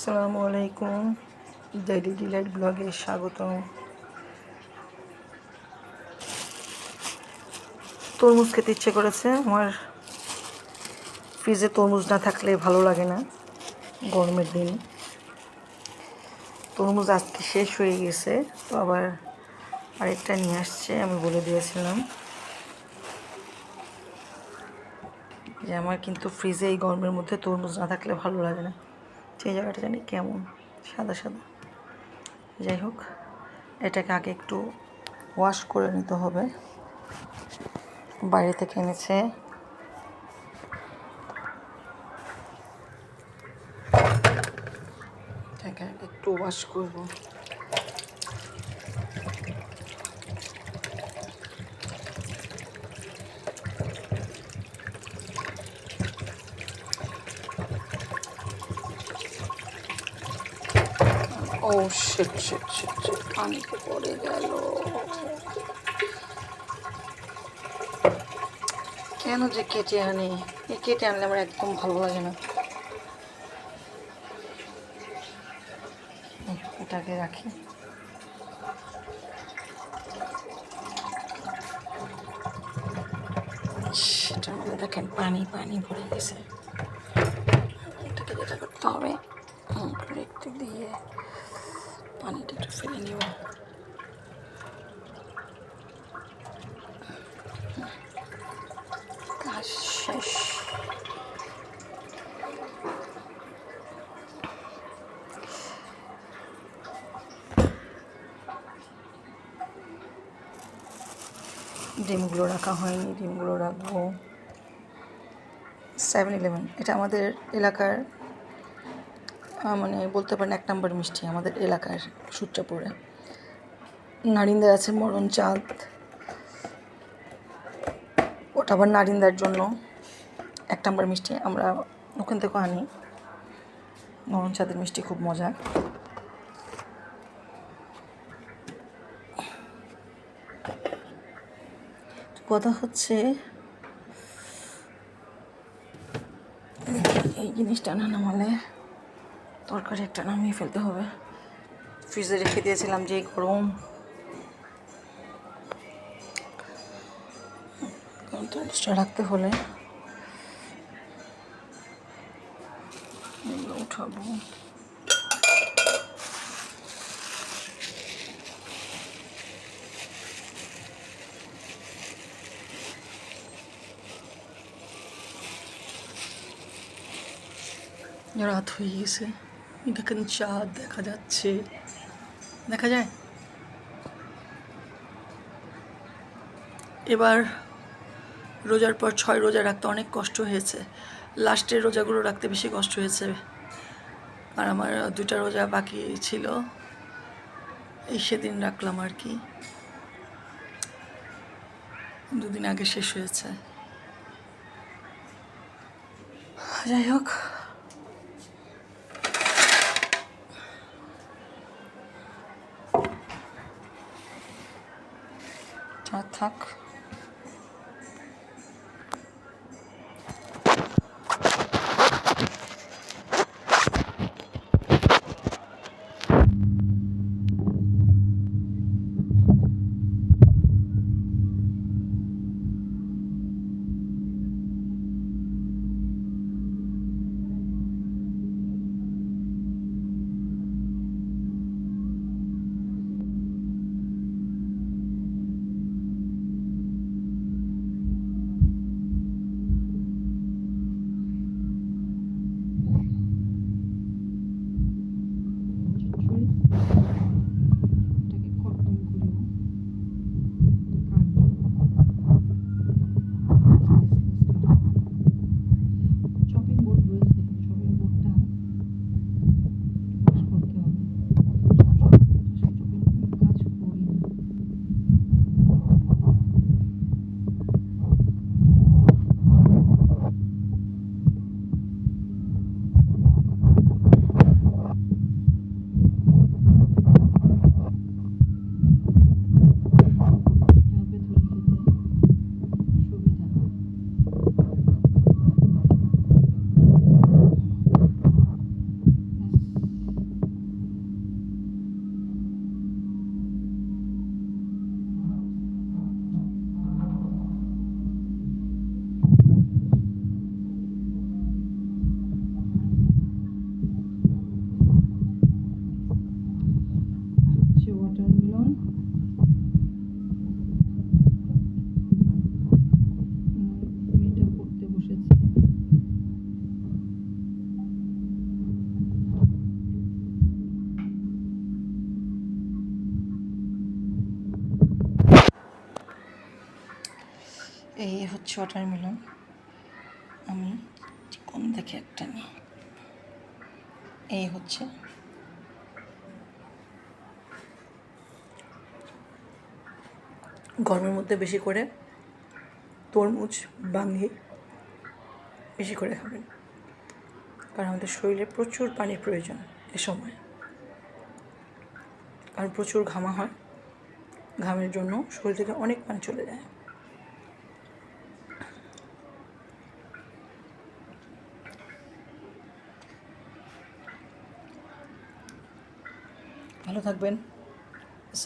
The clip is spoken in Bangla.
আসসালামু আলাইকুম, ডেইলি ডিলাইট ব্লগে স্বাগতম। তরমুজ খেতে ইচ্ছে করেছে আমার। ফ্রিজে তরমুজ না থাকলে ভালো লাগে না গরমের দিন। তরমুজ আজকে শেষ হয়ে গেছে, তো আবার আরেকটা নিয়ে আসছে। আমি বলে দিয়েছিলাম যে আমার কিন্তু ফ্রিজে এই গরমের মধ্যে তরমুজ না থাকলে ভালো লাগে না। সেই জায়গাটা জানি কেমন সাদা সাদা। যাই হোক, এটাকে আগে একটু ওয়াশ করে নিতে হবে। বাইরে থেকে এনেছে। এটাকে একটু ওয়াশ করবো। ও শিট শিট শিট শিট, পানিতে পড়ে গেল। কেন যে কেটে আনি, এই কেটে আনলে আমার একদম ভালো লাগে না। এটাকে রাখি। সেটার মধ্যে দেখেন পানি পানি ভরে গেছে। এটাকে যেটা করতে হবে, একটু দিয়ে পানিটা একটু ফেলে নিব। কাজ শেষ। ডিমগুলো রাখা হয়নি, ডিমগুলো রাখবো। 7-Eleven এটা আমাদের এলাকার, মানে বলতে পারেন 1 নম্বর মিষ্টি আমাদের এলাকার সূত্রপুরে। নারিন্দার আছে মরণ চাঁদ, ওটা আবার নারিন্দার জন্য 1 নম্বর মিষ্টি। আমরা ওখান থেকেও আনি। মরণ চাঁদের মিষ্টি খুব মজা। কথা হচ্ছে এই জিনিসটা না নামালে তরকারি একটা নামিয়ে ফেলতে হবে। ফ্রিজে রেখে দিয়েছিলাম যে গরম, তরমুজটা রাখতে হলে এগুলো উঠাবো। রাত হয়ে গেছে, দেখেন চাঁদ দেখা যাচ্ছে, দেখা যায়। এবার রোজার পর 6 রোজা রাখতে অনেক কষ্ট হয়েছে। লাস্টের রোজাগুলো রাখতে বেশি কষ্ট হয়েছে। আর আমার 2টা রোজা বাকি ছিল, এই সেদিন রাখলাম আর কি। 2 দিন আগে শেষ হয়েছে। যাই হোক, থাক। এই হচ্ছে ওয়াটারমেলন। আমি কোন দেখে একটা নিই। এই হচ্ছে গরমের মধ্যে বেশি করে তরমুজ ভাঙিয়ে বেশি করে খাবেন, কারণ আমাদের শরীরে প্রচুর পানির প্রয়োজন এ সময়, কারণ প্রচুর ঘামা হয়, ঘামের জন্য শরীর থেকে অনেক পানি চলে যায়। ভালো থাকবেন।